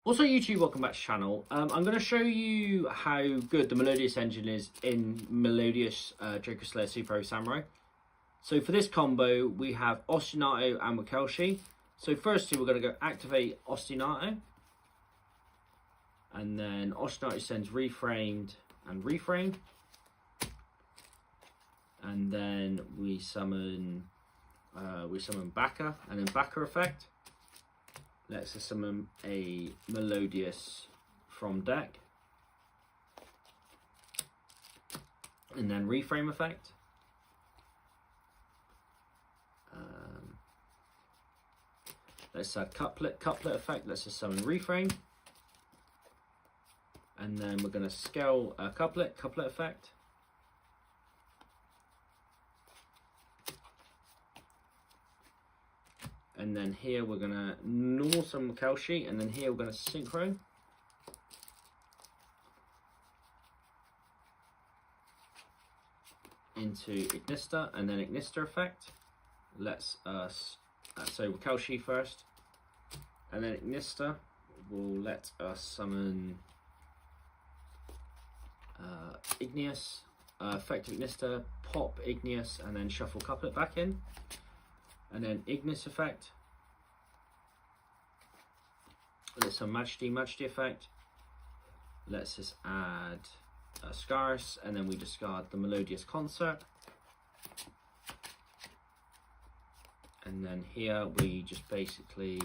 Also YouTube, welcome back to the channel. I'm going to show you how good the Melodious engine is in Melodious Dracoslayer Superheavy Samurai. So for this combo, we have Ostinato and Yugioh. So firstly, we're going to go activate Ostinato. And then Ostinato sends reframed and reframed. And then we summon Baka, and then Baka effect. Let's summon a Melodious from deck. And then reframe effect. Let's add couplet effect. Let's just summon reframe. And then we're going to scale couplet effect. And then here we're going to normal summon Yugioh, and then here we're going to synchro. Into Ignister, and then Ignister effect. Let's so Yugioh first, and then Ignister will let us summon Igneous, effect Ignister, pop Igneous, and then shuffle couplet back in. And then Ignis effect. There's some Majesty effect. Let's just add Scarce, and then we discard the Melodious Concert. And then here we just basically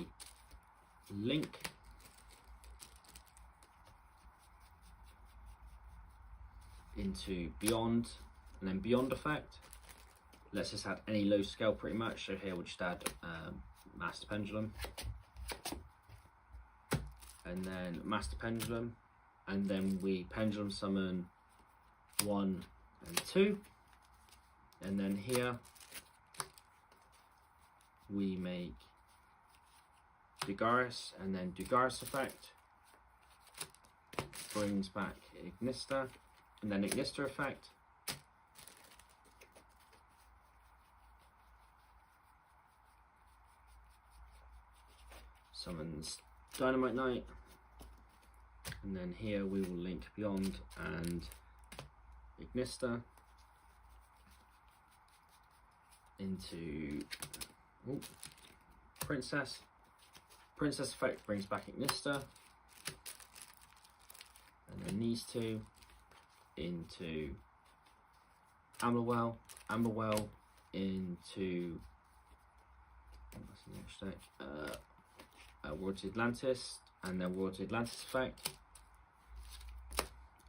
link into Beyond, and then Beyond effect. Let's just add any low scale pretty much. So here we'll just add Master Pendulum. And then Master Pendulum. And then we Pendulum summon 1 and 2. And then here we make Dugaris, and then Dugaris effect. Brings back Ignister. And then Ignister effect. Summons Dynamite Knight, and then here we will link Beyond and Ignister into Princess. Princess effect brings back Ignister, and then these two into Amberwell, Amberwell into what's the next deck? World to Atlantis, and then World to Atlantis effect.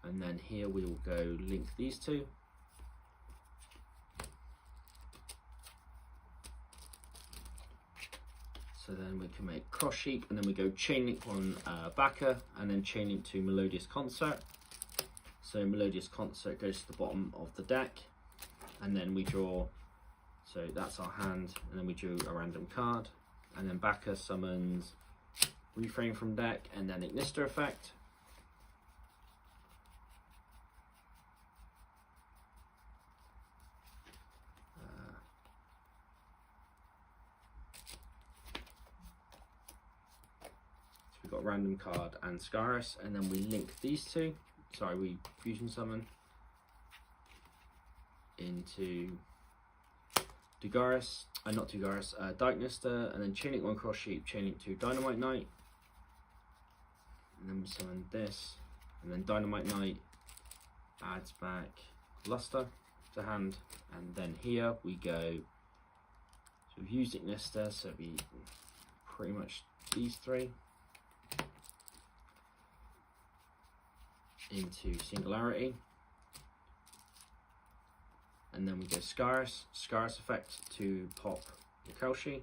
And then here we will go link these two. So then we can make cross sheep, and then we go chain link on Baka, and then chain link to Melodious Concert. So Melodious Concert goes to the bottom of the deck, and then we draw, so that's our hand, and then we drew a random card, and then Baka summons reframe from deck, and then Ignister effect. So we've got random card and Scarus, and then we link these two. Sorry, we fusion summon into Dugaris, not Dugaris, Ignister, and then chain link 1 cross sheep, chain link 2 Dynamite Knight. And then we summon this, and then Dynamite Knight adds back Luster to hand, and then here we go. So we've used Ignister, so it'll be pretty much these three into Singularity, and then we go Scarce effect to pop Yugioh.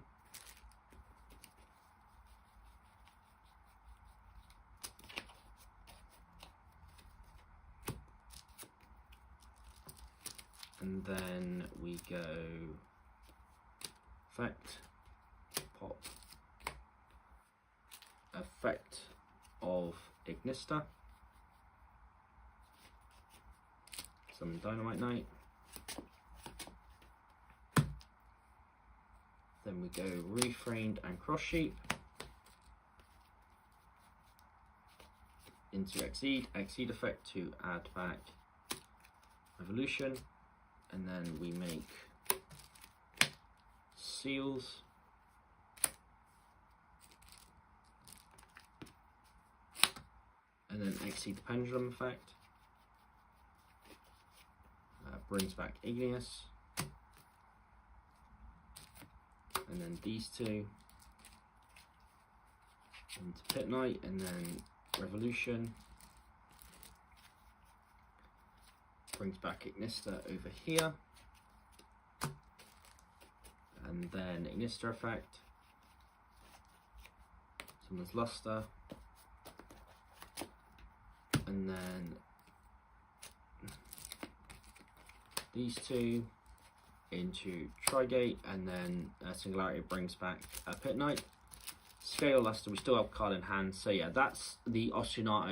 And then we go effect, pop, effect of Ignister, summon Dynamite Knight, Then we go reframed and cross sheep. into Exceed effect to add back Revolution, and then we make seals. And then Exceed the Pendulum effect. Brings back Igneous. And then these two into Pit Knight, and then Revolution. Brings back Ignister over here. And then Ignister effect. Summons Luster. And then these two into Trigate, and then Singularity brings back Pit Knight. Scale Luster, we still have a card in hand, so yeah, that's the Ostinato